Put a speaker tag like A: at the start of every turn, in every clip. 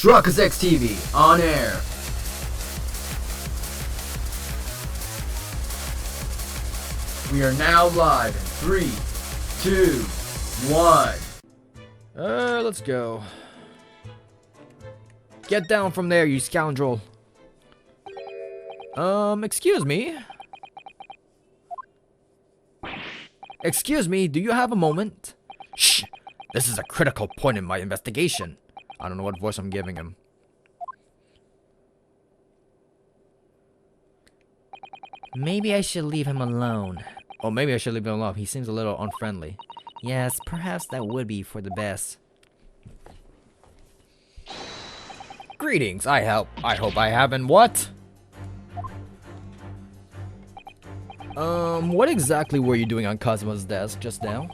A: Chronicles TV on air. We are now live in 3, 2, 1.
B: Let's go. Get down from there, you scoundrel. Excuse me? Excuse me, do you have a moment? Shh! This is a critical point in my investigation. I don't know what voice I'm giving him. Maybe I should leave him alone. Oh, maybe I should leave him alone. He seems a little unfriendly. Yes, perhaps that would be for the best. Greetings, I hope I haven't what? What exactly were you doing on Cosmo's desk just now?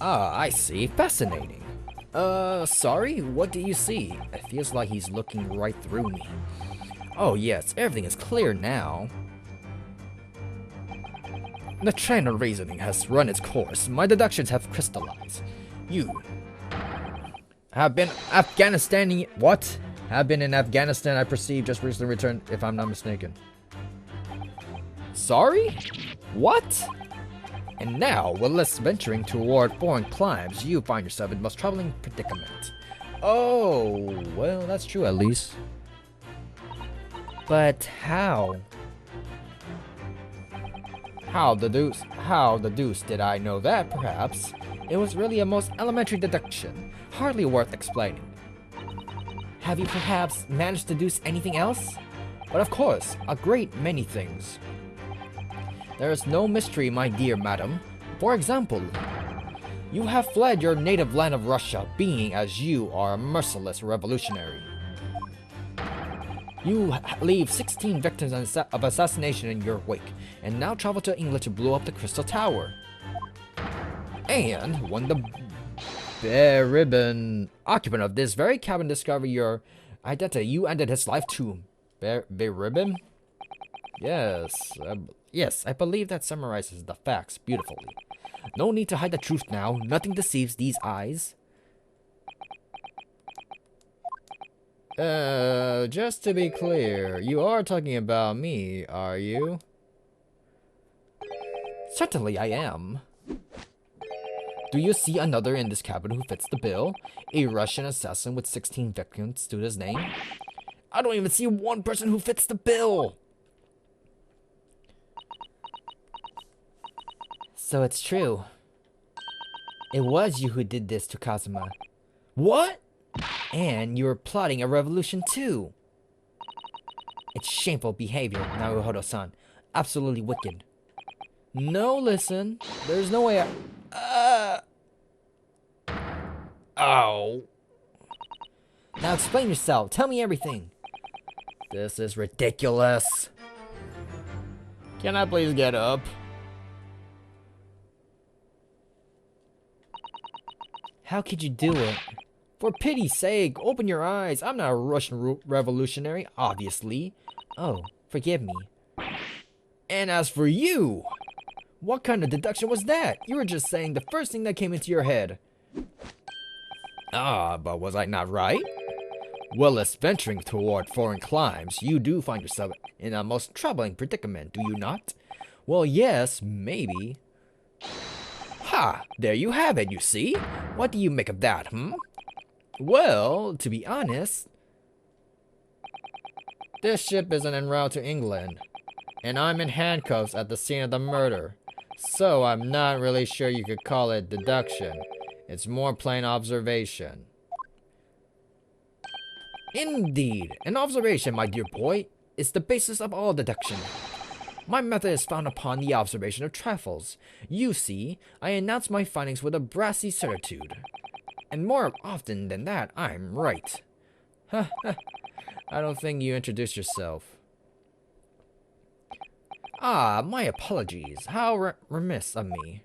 B: Ah, I see. Fascinating. Sorry? What do you see? It feels like he's looking right through me. Oh yes, everything is clear now. The train of reasoning has run its course. My deductions have crystallized. You have been What? Have been in Afghanistan, I perceive, just recently returned, if I'm not mistaken. Sorry? What? And now, whilst venturing toward foreign climes, you find yourself in the most troubling predicament. Oh, well, that's true at least. But how? How the deuce did I know that, perhaps? It was really a most elementary deduction, hardly worth explaining. Have you perhaps managed to deduce anything else? But of course, a great many things. There is no mystery, my dear madam. For example, you have fled your native land of Russia, being as you are a merciless revolutionary. You leave 16 victims of assassination in your wake, and now travel to England to blow up the Crystal Tower. And when the ribbon occupant of this very cabin discovered your identity, you ended his life too. Ribbon? Yes, I believe that summarizes the facts beautifully. No need to hide the truth now. Nothing deceives these eyes. Just to be clear, you are talking about me, are you? Certainly I am. Do you see another in this cabin who fits the bill? A Russian assassin with 16 victims to his name? I don't even see one person who fits the bill! So it's true. It was you who did this to Kazuma. What? And you were plotting a revolution too. It's shameful behavior, Naruhodo-san. Absolutely wicked. No, listen. There's no way Ow. Now explain yourself. Tell me everything. This is ridiculous. Can I please get up? How could you do it? For pity's sake, open your eyes. I'm not a Russian revolutionary, obviously. Oh, forgive me. And as for you, what kind of deduction was that? You were just saying the first thing that came into your head. Ah, but was I not right? Well, as venturing toward foreign climes, you do find yourself in a most troubling predicament, do you not? Well, yes, maybe. Ha! There you have it, you see? What do you make of that, Well, to be honest, this ship isn't en route to England, and I'm in handcuffs at the scene of the murder, so I'm not really sure you could call it deduction. It's more plain observation. Indeed, an observation, my dear boy, is the basis of all deduction. My method is founded upon the observation of trifles. You see, I announce my findings with a brassy certitude. And more often than that, I'm right. I don't think you introduced yourself. Ah, my apologies. How remiss of me.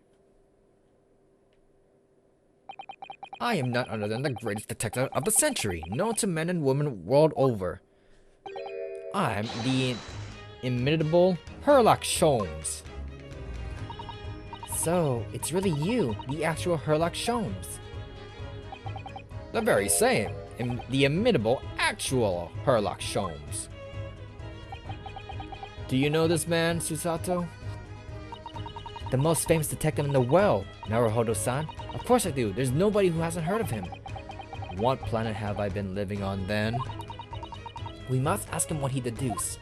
B: I am none other than the greatest detective of the century, known to men and women world over. I'm the inimitable Herlock Sholmes. So, it's really you, the actual Herlock Sholmes. The very same, the imitable, actual Herlock Sholmes. Do you know this man, Susato? The most famous detective in the world, Naruhodo-san. Of course I do, there's nobody who hasn't heard of him. What planet have I been living on then? We must ask him what he deduced.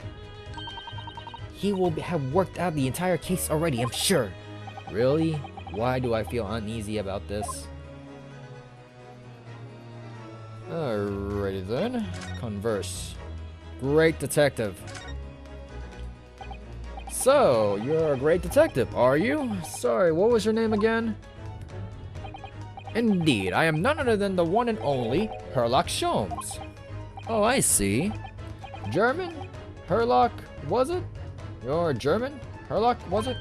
B: He will have worked out the entire case already, I'm sure. Really? Why do I feel uneasy about this? Alrighty then. Converse. Great detective. So, you're a great detective, are you? Sorry, what was your name again? Indeed, I am none other than the one and only Herlock Sholmes. Oh, I see. German? Herlock, was it? You're German? Herlock, was it?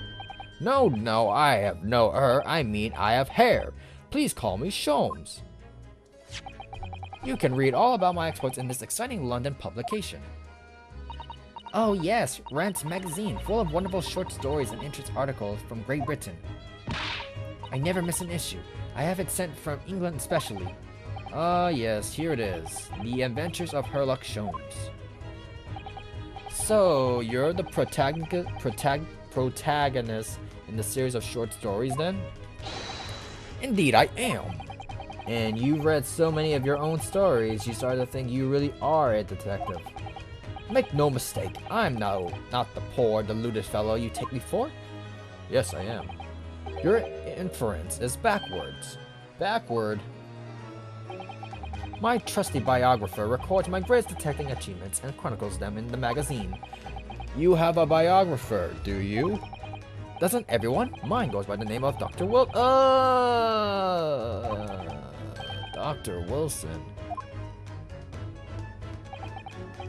B: No, I have no I mean I have hair. Please call me Sholmes. You can read all about my exploits in this exciting London publication. Oh yes, Rant's magazine, full of wonderful short stories and interest articles from Great Britain. I never miss an issue. I have it sent from England especially. Ah yes, here it is. The Adventures of Herlock Sholmes. So, you're the protagonist in the series of short stories then? Indeed, I am. And you've read so many of your own stories, you started to think you really are a detective. Make no mistake, I'm not the poor, deluded fellow you take me for. Yes, I am. Your inference is backwards. Backward? My trusty biographer records my greatest detecting achievements and chronicles them in the magazine. You have a biographer, do you? Doesn't everyone? Mine goes by the name of Dr. Dr. Wilson.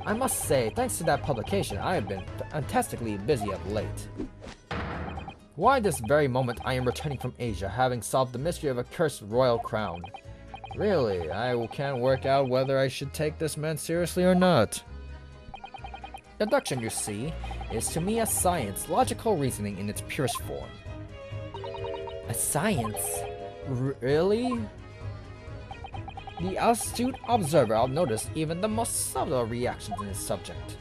B: I must say, thanks to that publication, I have been fantastically busy of late. Why this very moment I am returning from Asia, having solved the mystery of a cursed royal crown. Really, I can't work out whether I should take this man seriously or not. Deduction, you see, is to me a science, logical reasoning in its purest form. A science? Really? The astute observer will notice even the most subtle reactions in his subject.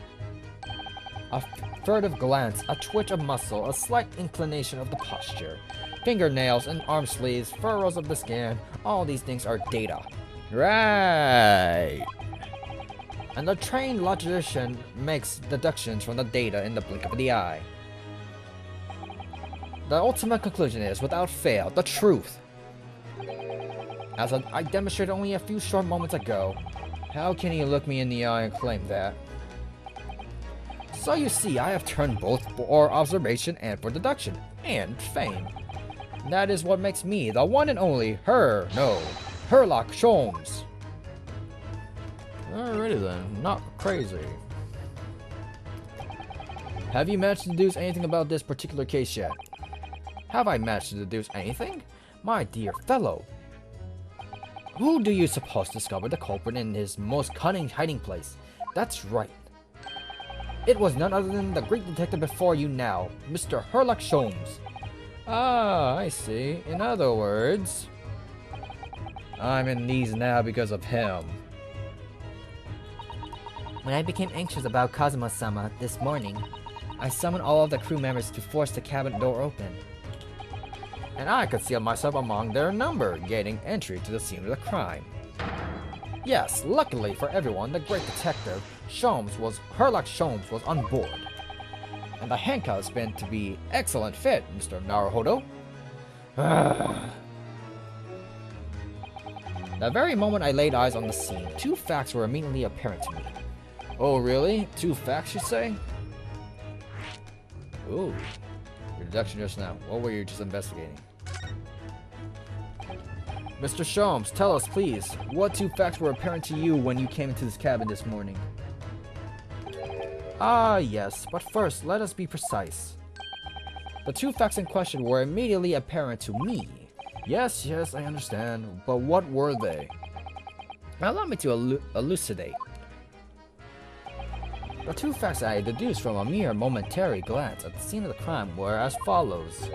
B: A furtive glance, a twitch of muscle, a slight inclination of the posture, fingernails and arm sleeves, furrows of the skin, all these things are data. Right! And the trained logician makes deductions from the data in the blink of the eye. The ultimate conclusion is, without fail, the truth. As I demonstrated only a few short moments ago, how can he look me in the eye and claim that? So you see, I have turned both for observation and for deduction, and fame. That is what makes me the one and only Herlock Sholmes. Alrighty then, not crazy. Have you managed to deduce anything about this particular case yet? Have I managed to deduce anything? My dear fellow, who do you suppose discovered the culprit in his most cunning hiding place? That's right. It was none other than the great detective before you now, Mr. Herlock Sholmes. Ah, I see. In other words, I'm in these now because of him. When I became anxious about Kazuma-sama this morning, I summoned all of the crew members to force the cabin door open. And I concealed myself among their number, gaining entry to the scene of the crime. Yes, luckily for everyone, the great detective, Herlock Sholmes was on board. And the handcuffs been to be excellent fit, Mr. Naruhodo. The very moment I laid eyes on the scene, two facts were immediately apparent to me. Oh really? Two facts, you say? Ooh. Your deduction just now. What were you just investigating? Mr. Sholmes, tell us please, what two facts were apparent to you when you came into this cabin this morning? Ah yes, but first, let us be precise. The two facts in question were immediately apparent to me. Yes, I understand, but what were they? Allow me to elucidate. The two facts I deduced from a mere momentary glance at the scene of the crime were as follows.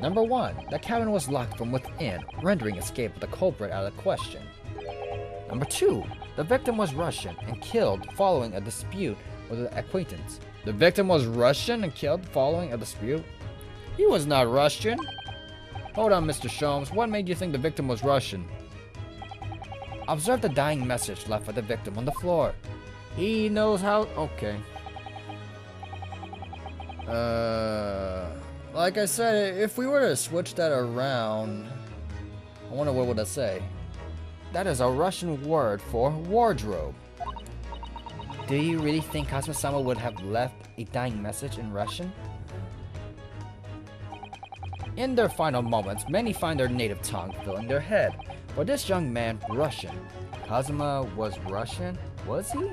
B: Number 1. The cabin was locked from within, rendering escape of the culprit out of the question. Number 2. The victim was Russian and killed following a dispute with an acquaintance. The victim was Russian and killed following a dispute? He was not Russian. Hold on, Mr. Sholmes. What made you think the victim was Russian? Observe the dying message left by the victim on the floor. He knows how... Okay. Like I said, if we were to switch that around... I wonder what would that say. That is a Russian word for wardrobe. Do you really think Kazuma-sama would have left a dying message in Russian? In their final moments, many find their native tongue filling their head. But this young man, Russian. Kazuma was Russian? Was he?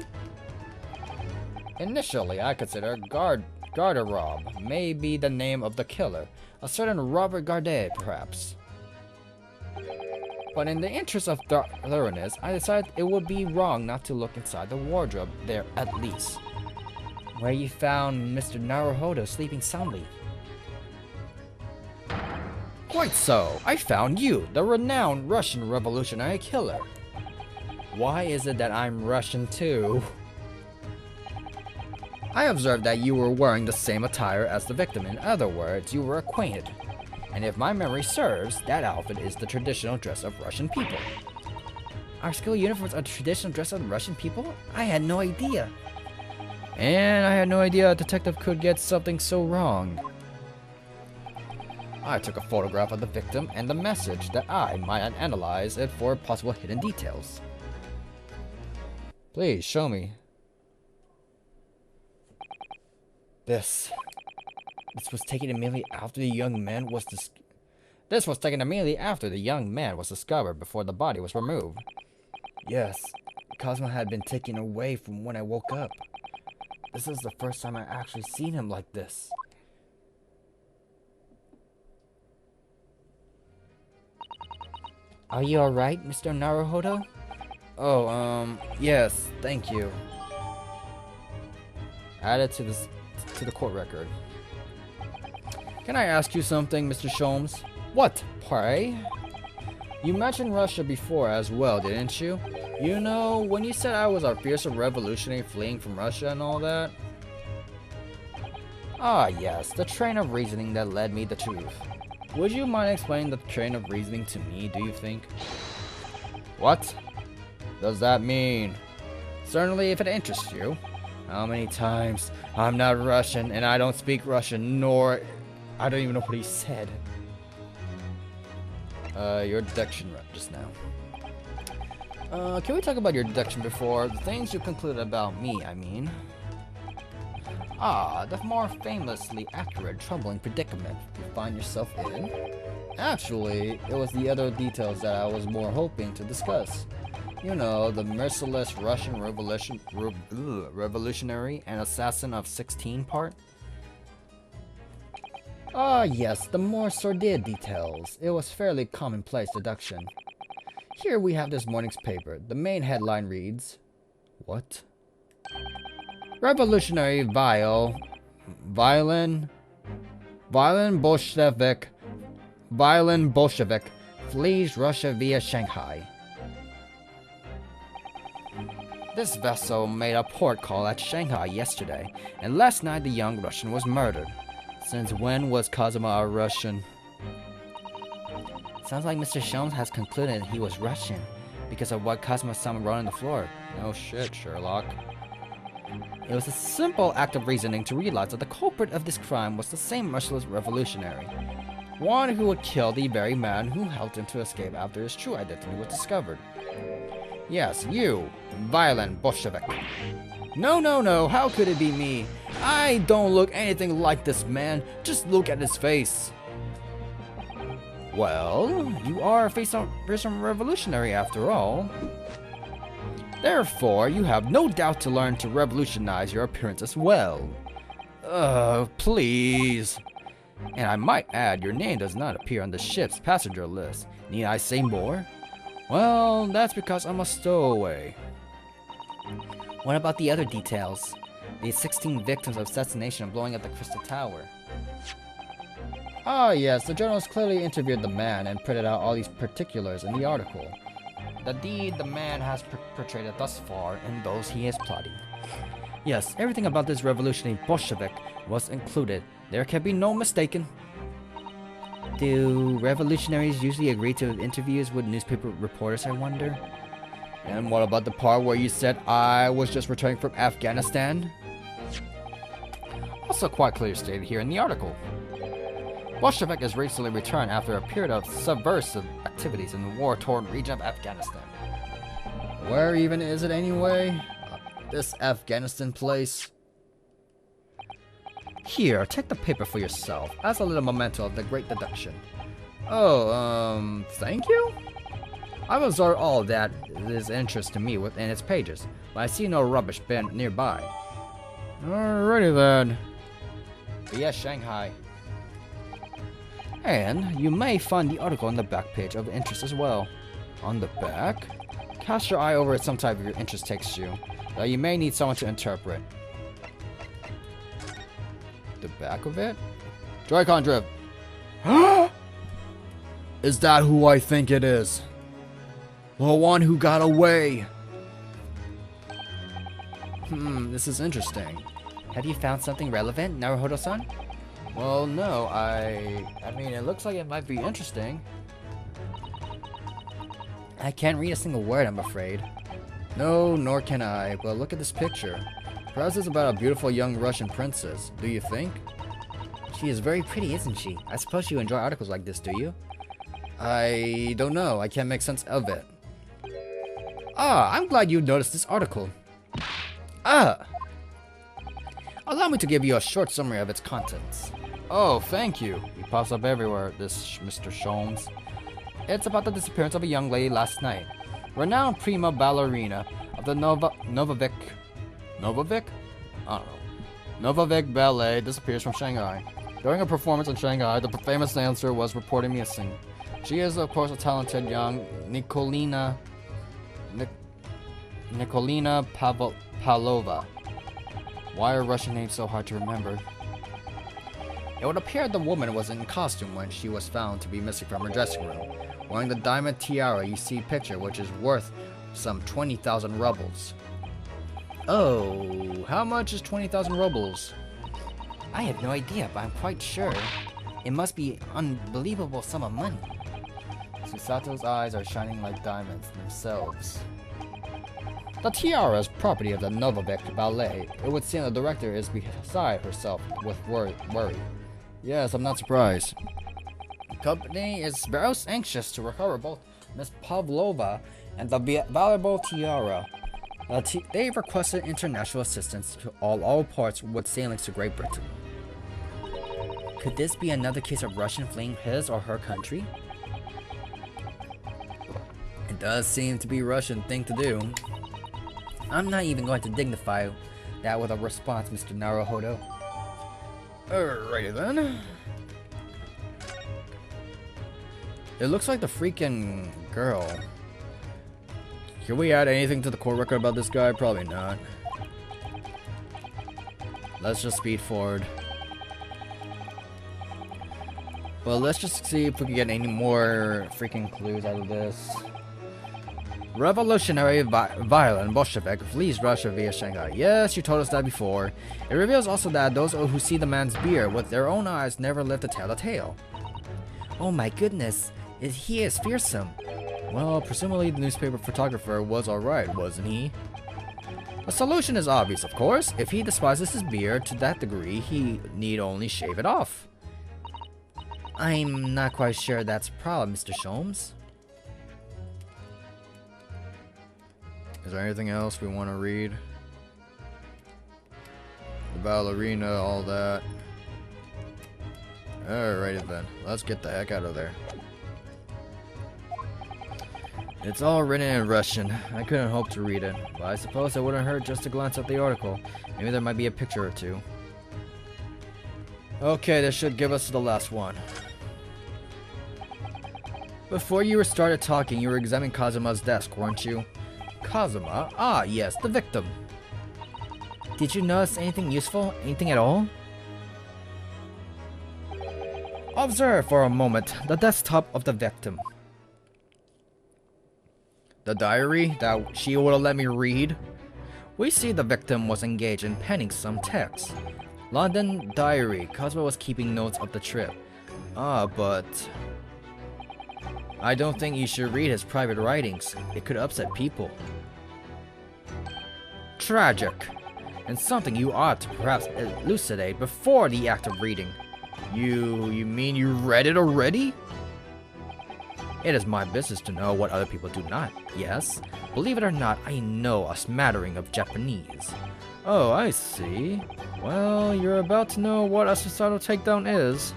B: Initially, I consider Garderob may be the name of the killer. A certain Robert Gardet, perhaps. But in the interest of thoroughness, I decided it would be wrong not to look inside the wardrobe there at least. Where you found Mr. Naruhodo sleeping soundly. Quite so. I found you, the renowned Russian revolutionary killer. Why is it that I'm Russian too? I observed that you were wearing the same attire as the victim. In other words, you were acquainted. And if my memory serves, that outfit is the traditional dress of Russian people. Our school uniforms are the traditional dress of the Russian people? I had no idea. And I had no idea a detective could get something so wrong. I took a photograph of the victim and the message that I might analyze it for possible hidden details. Please, show me. This was taken immediately after the young man was discovered before the body was removed. Yes, Cosmo had been taken away from when I woke up. This is the first time I actually seen him like this. Are you alright, Mr. Naruhodo? Oh, yes, thank you. Added to the court record. Can I ask you something, Mr. Sholmes? What, pray? You mentioned Russia before as well, didn't you? You know, when you said I was a fearsome revolutionary fleeing from Russia and all that? Ah, yes, the train of reasoning that led me the truth. Would you mind explaining the train of reasoning to me, do you think? What does that mean? Certainly, if it interests you. How many times? I'm not Russian, and I don't speak Russian, nor... I don't even know what he said. Your deduction just now. Can we talk about your deduction before? The things you concluded about me, I mean. Ah, the more famously accurate, troubling predicament you find yourself in. Actually, it was the other details that I was more hoping to discuss. You know, the merciless Russian revolutionary and assassin of 16 part. Ah, yes, the more sordid details. It was fairly commonplace deduction. Here we have this morning's paper. The main headline reads... What? Revolutionary violin Bolshevik flees Russia via Shanghai. This vessel made a port call at Shanghai yesterday, and last night the young Russian was murdered. Since when was Kazuma a Russian? Sounds like Mr. Sholmes has concluded he was Russian because of what Kazuma-sama wrote on the floor. No shit, Sherlock. It was a simple act of reasoning to realize that the culprit of this crime was the same merciless revolutionary. One who would kill the very man who helped him to escape after his true identity was discovered. Yes, you, violent Bolshevik. No, how could it be me? I don't look anything like this man. Just look at his face. Well, you are a fearsome revolutionary after all. Therefore, you have no doubt to learn to revolutionize your appearance as well. Please. And I might add, your name does not appear on the ship's passenger list. Need I say more? Well, that's because I'm a stowaway. What about the other details? The 16 victims of assassination blowing up the Crystal Tower. Ah, yes, the journalist clearly interviewed the man and printed out all these particulars in the article. The deed the man has portrayed thus far and those he is plotting. Yes, everything about this revolutionary Bolshevik was included. There can be no mistaking. Do revolutionaries usually agree to interviews with newspaper reporters, I wonder? And what about the part where you said I was just returning from Afghanistan? Also quite clearly stated here in the article. Bolshevik has recently returned after a period of subversive activities in the war-torn region of Afghanistan. Where even is it anyway? This Afghanistan place? Here, take the paper for yourself, as a little memento of the great deduction. Oh, thank you? I've absorbed all that is interest to me within its pages, but I see no rubbish bin nearby. Alrighty then. But yes, Shanghai. And you may find the article on the back page of interest as well. On the back? Cast your eye over it sometime if your interest takes you. Though you may need someone to interpret. The back of it? Joy-Con Drift. Is that who I think it is? The one who got away. This is interesting. Have you found something relevant, Naruhodo-san? Well, no, I mean, it looks like it might be interesting. I can't read a single word, I'm afraid. No, nor can I, but look at this picture. Perhaps it's about a beautiful young Russian princess, do you think? She is very pretty, isn't she? I suppose you enjoy articles like this, do you? I don't know, I can't make sense of it. Ah, I'm glad you noticed this article. Allow me to give you a short summary of its contents. Oh, thank you. He pops up everywhere, this Mr. Sholmes. It's about the disappearance of a young lady last night. Renowned prima ballerina of the Novavik? I don't know. Novavik Ballet disappears from Shanghai. During a performance in Shanghai, the famous dancer was reported missing. She is, of course, a talented young Nikolina Pavlova. Why are Russian names so hard to remember? It would appear the woman was in costume when she was found to be missing from her dressing room, wearing the diamond tiara you see picture, which is worth some 20,000 rubles. Oh, how much is 20,000 rubles? I have no idea, but I'm quite sure it must be an unbelievable sum of money. Susato's eyes are shining like diamonds themselves. The tiara is property of the Novavik Ballet. It would seem the director is beside herself with worry. Yes, I'm not surprised. The company is very anxious to recover both Miss Pavlova and the valuable tiara. They requested international assistance to all ports with sailings to Great Britain. Could this be another case of Russian fleeing his or her country? It does seem to be a Russian thing to do. I'm not even going to dignify that with a response, Mr. Naruhodo. Alrighty then. It looks like the freaking girl. Can we add anything to the court record about this guy? Probably not. Let's just speed forward. Well, let's just see if we can get any more freaking clues out of this. Revolutionary violent Bolshevik flees Russia via Shanghai. Yes, you told us that before. It reveals also that those who see the man's beard with their own eyes never live to tell the tale. Oh my goodness, he is fearsome. Well, presumably the newspaper photographer was alright, wasn't he? The solution is obvious, of course. If he despises his beard to that degree, he need only shave it off. I'm not quite sure that's a problem, Mr. Sholmes. Is there anything else we want to read? The ballerina, all that. Alrighty then, let's get the heck out of there. It's all written in Russian. I couldn't hope to read it, but I suppose it wouldn't hurt just to glance at the article. Maybe there might be a picture or two. Okay, this should give us the last one. Before you started talking, you were examining Kazuma's desk, weren't you? Kazuma? Ah, yes, the victim. Did you notice anything useful? Anything at all? Observe for a moment the desktop of the victim. The diary that she would have let me read? We see the victim was engaged in penning some text. London diary. Cosmo was keeping notes of the trip. But I don't think you should read his private writings. It could upset people. Tragic. And something you ought to perhaps elucidate before the act of reading. You mean you read it already? It is my business to know what other people do not. Yes, believe it or not, I know a smattering of Japanese. Oh, I see. Well, you're about to know what a Susato takedown is.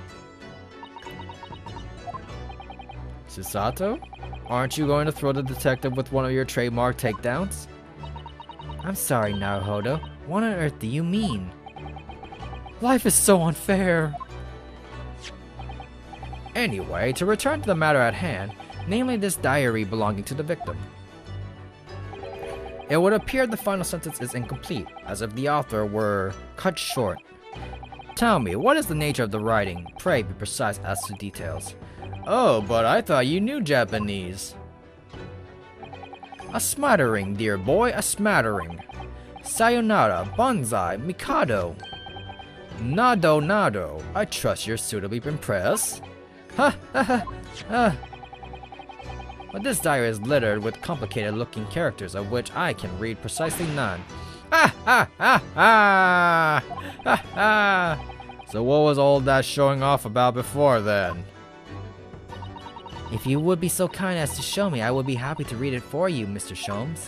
B: Susato? Aren't you going to throw the detective with one of your trademark takedowns? I'm sorry, Naruhodo. What on earth do you mean? Life is so unfair. Anyway, to return to the matter at hand, namely this diary belonging to the victim. It would appear the final sentence is incomplete, as if the author were cut short. Tell me, what is the nature of the writing? Pray be precise as to details. Oh, but I thought you knew Japanese. A smattering, dear boy, a smattering. Sayonara, Banzai, Mikado. Nado. I trust you're suitably impressed. Ha ha ha ha. But this diary is littered with complicated looking characters of which I can read precisely none. Ha ha ha ha! Ha ha! So what was all that showing off about before then? If you would be so kind as to show me, I would be happy to read it for you, Mr. Sholmes.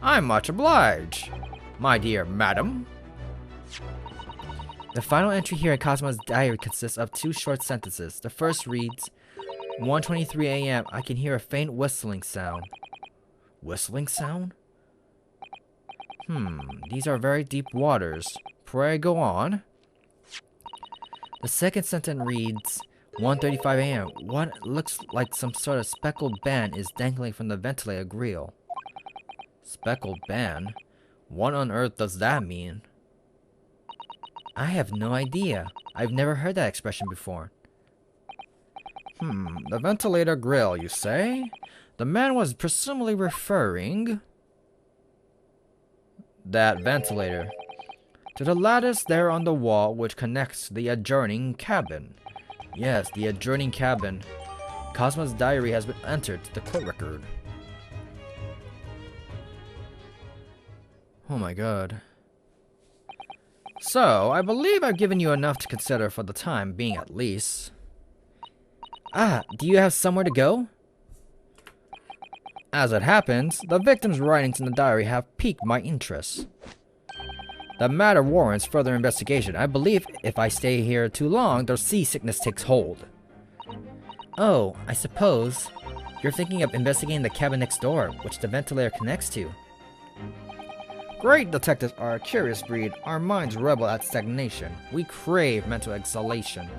B: I'm much obliged, my dear madam. The final entry here in Cosmo's diary consists of two short sentences. The first reads, 1:23 a.m. I can hear a faint whistling sound. Whistling sound? These are very deep waters. Pray go on. The second sentence reads, 1:35 a.m. What looks like some sort of speckled band is dangling from the ventilator grill. Speckled band? What on earth does that mean? I have no idea. I've never heard that expression before. The ventilator grill, you say? The man was presumably referring... that ventilator. To the lattice there on the wall which connects the adjoining cabin. Yes, the adjoining cabin. Cosmo's diary has been entered to the court record. Oh my god. So, I believe I've given you enough to consider for the time being at least. Do you have somewhere to go? As it happens, the victim's writings in the diary have piqued my interest. The matter warrants further investigation. I believe if I stay here too long, the seasickness takes hold. Oh, I suppose you're thinking of investigating the cabin next door, which the ventilator connects to. Great detectives are a curious breed. Our minds rebel at stagnation. We crave mental exaltation.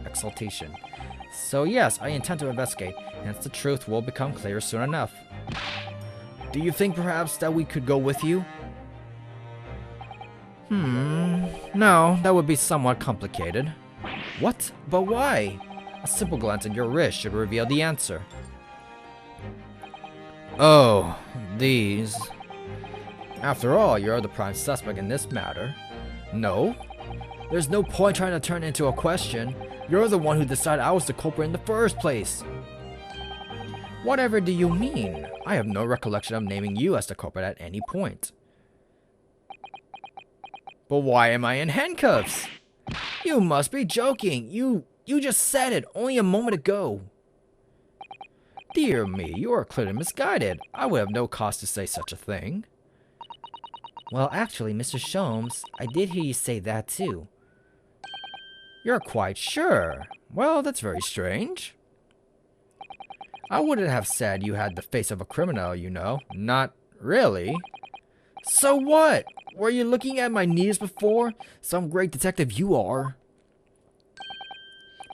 B: So yes, I intend to investigate, hence the truth will become clear soon enough. Do you think perhaps that we could go with you? No, that would be somewhat complicated. What? But why? A simple glance at your wrist should reveal the answer. Oh, these... After all, you're the prime suspect in this matter. No? There's no point trying to turn it into a question. You're the one who decided I was the culprit in the first place. Whatever do you mean? I have no recollection of naming you as the culprit at any point. But why am I in handcuffs? You must be joking. You just said it only a moment ago. Dear me, you are clearly misguided. I would have no cause to say such a thing. Well, actually, Mr. Sholmes, I did hear you say that too. You're quite sure? Well, that's very strange. I wouldn't have said you had the face of a criminal, you know. Not really. So what? Were you looking at my knees before? Some great detective you are.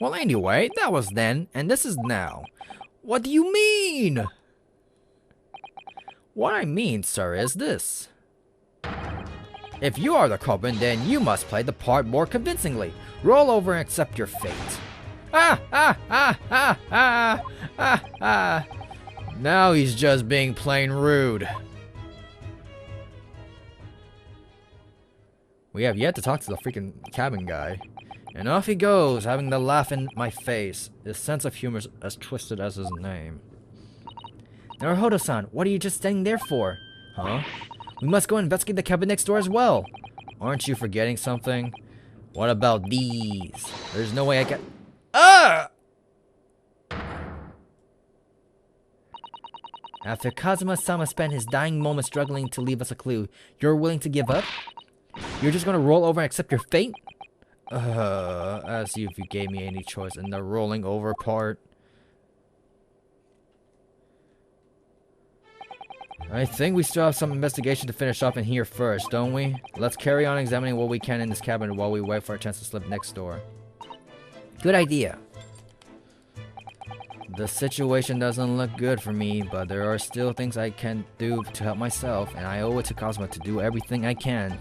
B: Well, anyway, that was then, and this is now. What do you mean? What I mean, sir, is this. If you are the culprit, then you must play the part more convincingly. Roll over and accept your fate. Now he's just being plain rude. We have yet to talk to the freaking cabin guy. And off he goes, having the laugh in my face. His sense of humor is as twisted as his name. Naruhodo-san, what are you just standing there for? Huh? We must go investigate the cabin next door as well. Aren't you forgetting something? What about these? There's no way I can... Ah! After Kazuma-sama spent his dying moments struggling to leave us a clue, you're willing to give up? You're just gonna roll over and accept your fate? As if you gave me any choice in the rolling over part. I think we still have some investigation to finish off in here first, don't we? Let's carry on examining what we can in this cabin while we wait for a chance to slip next door. Good idea. The situation doesn't look good for me, but there are still things I can do to help myself, and I owe it to Kazuma to do everything I can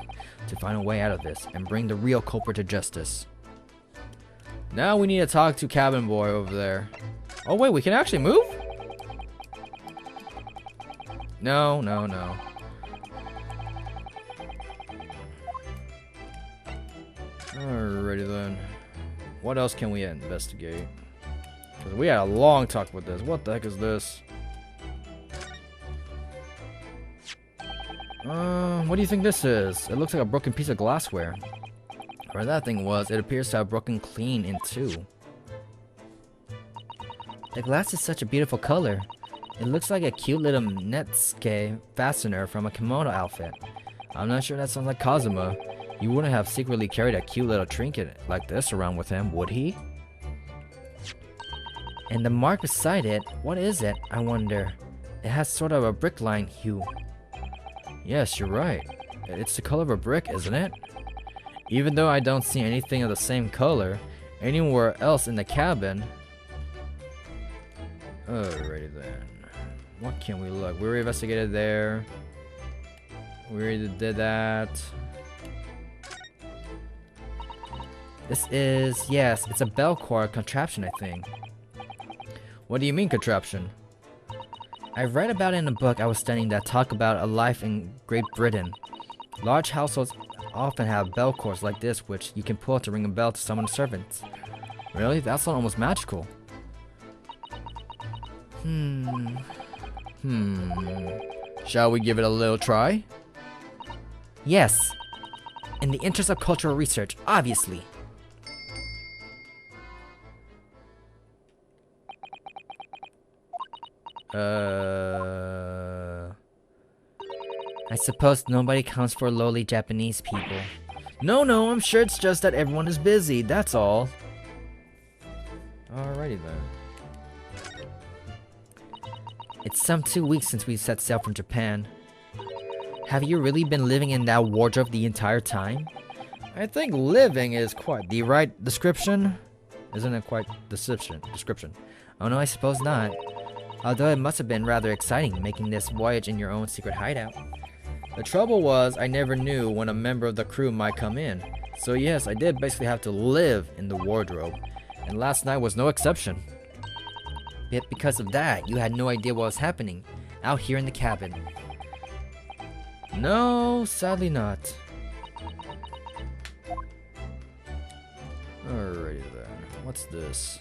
B: to find a way out of this and bring the real culprit to justice. Now we need to talk to Cabin Boy over there. Oh wait, we can actually move? No. Alrighty then. What else can we investigate? Because we had a long talk with this. What the heck is this? What do you think this is? It looks like a broken piece of glassware. Where that thing was, it appears to have broken clean in two. The glass is such a beautiful color. It looks like a cute little netsuke fastener from a kimono outfit. I'm not sure that sounds like Kazuma. He wouldn't have secretly carried a cute little trinket like this around with him, would he? And the mark beside it, what is it, I wonder? It has sort of a brick-line hue. Yes, you're right. It's the color of a brick, isn't it? Even though I don't see anything of the same color anywhere else in the cabin. Alrighty then. What can we look? We investigated there. We already did that. This is, yes, it's a bell cord contraption, I think. What do you mean contraption? I read about it in a book I was studying that talked about a life in Great Britain. Large households often have bell cords like this, which you can pull to ring a bell to summon servants. Really? That sounds almost magical. Shall we give it a little try? Yes. In the interest of cultural research, obviously. I suppose nobody counts for lowly Japanese people. No, I'm sure it's just that everyone is busy, that's all. Alrighty then. It's some 2 weeks since we set sail from Japan. Have you really been living in that wardrobe the entire time? I think living is quite the right description. Isn't it quite description? Oh no, I suppose not. Although it must have been rather exciting making this voyage in your own secret hideout. The trouble was, I never knew when a member of the crew might come in. So yes, I did basically have to live in the wardrobe. And last night was no exception. Yet because of that, you had no idea what was happening out here in the cabin. No, sadly not. Alrighty then. What's this?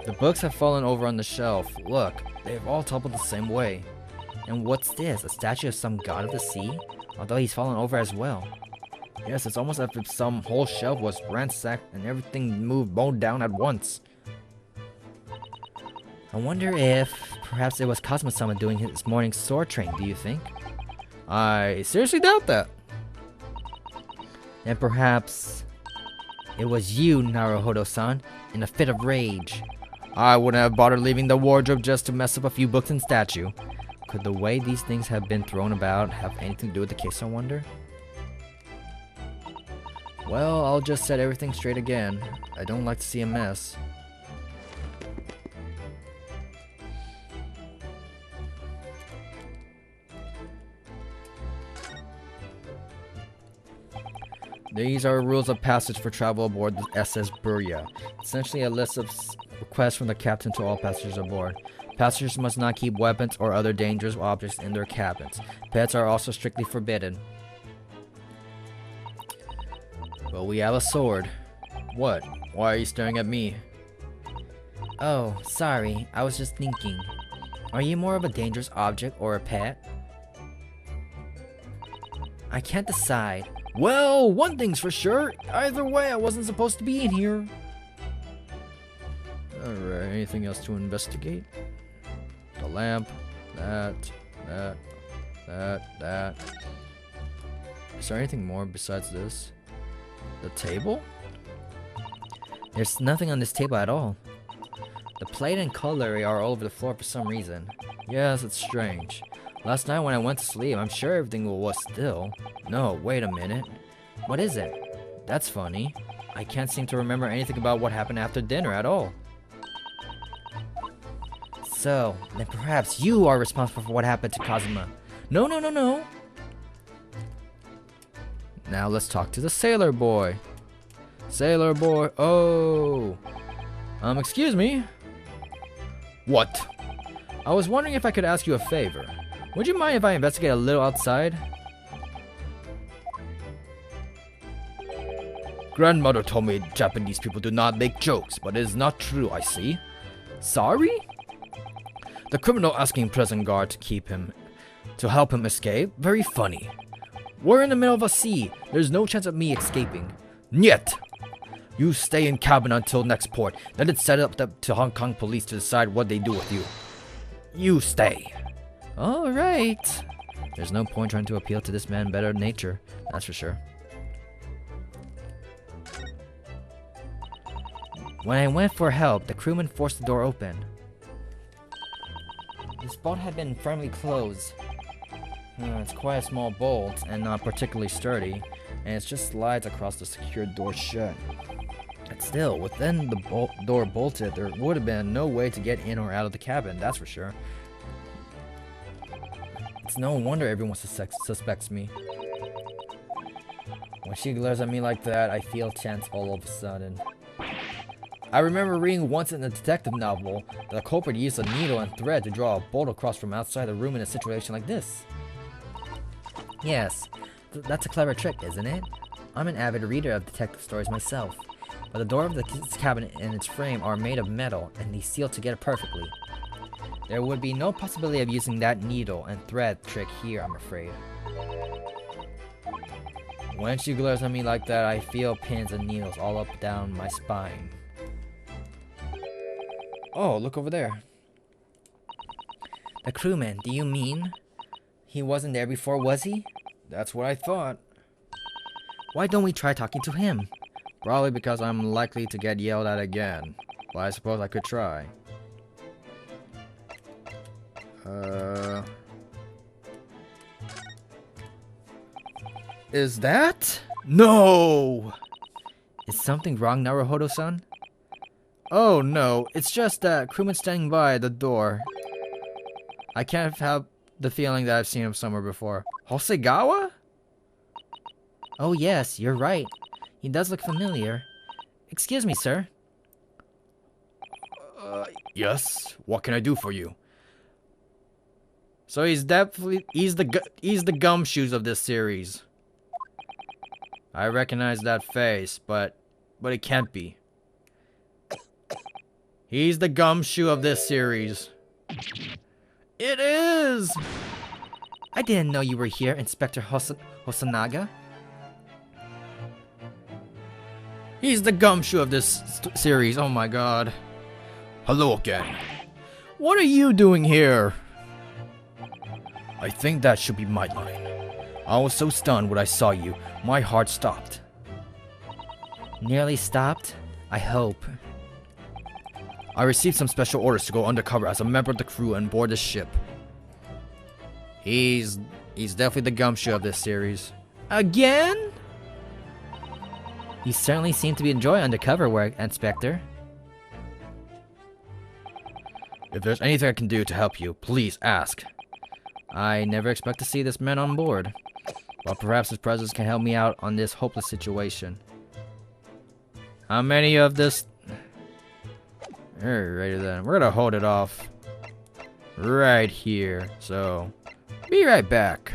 B: The books have fallen over on the shelf. Look, they've all toppled the same way. And what's this? A statue of some god of the sea? Although he's fallen over as well. Yes, it's almost as if some whole shelf was ransacked and everything bowed down at once. I wonder if perhaps it was Kazuma-sama doing his morning sword train, do you think? I seriously doubt that. And perhaps it was you, Naruhodo-san, in a fit of rage. I wouldn't have bothered leaving the wardrobe just to mess up a few books and statue. Could the way these things have been thrown about have anything to do with the case, I wonder? Well, I'll just set everything straight again. I don't like to see a mess. These are rules of passage for travel aboard the SS Burya. Essentially a list of requests from the captain to all passengers aboard. Passengers must not keep weapons or other dangerous objects in their cabins. Pets are also strictly forbidden. Well, we have a sword. What? Why are you staring at me?
C: Oh, sorry. I was just thinking. Are you more of a dangerous object or a pet? I can't decide.
B: Well, one thing's for sure. Either way, I wasn't supposed to be in here. Alright, anything else to investigate? The lamp. That. Is there anything more besides this? The table?
C: There's nothing on this table at all. The plate and cutlery are all over the floor for some reason.
B: Yes, it's strange.
C: Last night when I went to sleep, I'm sure everything was still.
B: No, wait a minute.
C: What is it?
B: That's funny. I can't seem to remember anything about what happened after dinner at all.
C: So, then perhaps you are responsible for what happened to Kazuma.
B: No. Now let's talk to the sailor boy. Sailor boy, oh. Excuse me? What? I was wondering if I could ask you a favor. Would you mind if I investigate a little outside? Grandmother told me Japanese people do not make jokes, but it is not true, I see. Sorry? The criminal asking prison guard to help him escape? Very funny. We're in the middle of a sea. There's no chance of me escaping. Niet! You stay in cabin until next port. Then it's set up to Hong Kong police to decide what they do with you. You stay.
C: Alright.
B: There's no point trying to appeal to this man's better nature, that's for sure.
C: When I went for help, the crewman forced the door open. This bolt had been firmly closed.
B: It's quite a small bolt and not particularly sturdy, and it just slides across the secured door shut. But still, within the door bolted, there would have been no way to get in or out of the cabin, that's for sure. It's no wonder everyone suspects me. When she glares at me like that, I feel tense all of a sudden. I remember reading once in a detective novel that a culprit used a needle and thread to draw a bolt across from outside the room in a situation like this.
C: Yes, that's a clever trick, isn't it? I'm an avid reader of detective stories myself, but the door of the cabinet and its frame are made of metal and they seal together perfectly. There would be no possibility of using that needle and thread trick here, I'm afraid.
B: When she glares at me like that, I feel pins and needles all up down my spine. Oh, look over there.
C: The crewman, do you mean? He wasn't there before, was he?
B: That's what I thought.
C: Why don't we try talking to him?
B: Probably because I'm likely to get yelled at again. But I suppose I could try. Is that? No!
C: Is something wrong, Naruhodo-san?
B: Oh no, it's just that crewman standing by the door. I can't help the feeling that I've seen him somewhere before. Hosegawa?
C: Oh yes, you're right. He does look familiar. Excuse me, sir.
B: Yes? What can I do for you? So he's the gumshoes of this series. I recognize that face, but it can't be. He's the gumshoe of this series. It is!
C: I didn't know you were here, Inspector Hosanaga.
B: He's the gumshoe of this series, oh my god. Hello again. What are you doing here? I think that should be my line. I was so stunned when I saw you, my heart stopped.
C: Nearly stopped? I hope.
B: I received some special orders to go undercover as a member of the crew and board the ship. He's definitely the gumshoe of this series. Again?
C: You certainly seem to enjoy undercover work, Inspector.
B: If there's anything I can do to help you, please ask. I never expect to see this man on board. Well, perhaps his presence can help me out on this hopeless situation. How many of this... Alrighty then. We're gonna hold it off right here. So, be right back.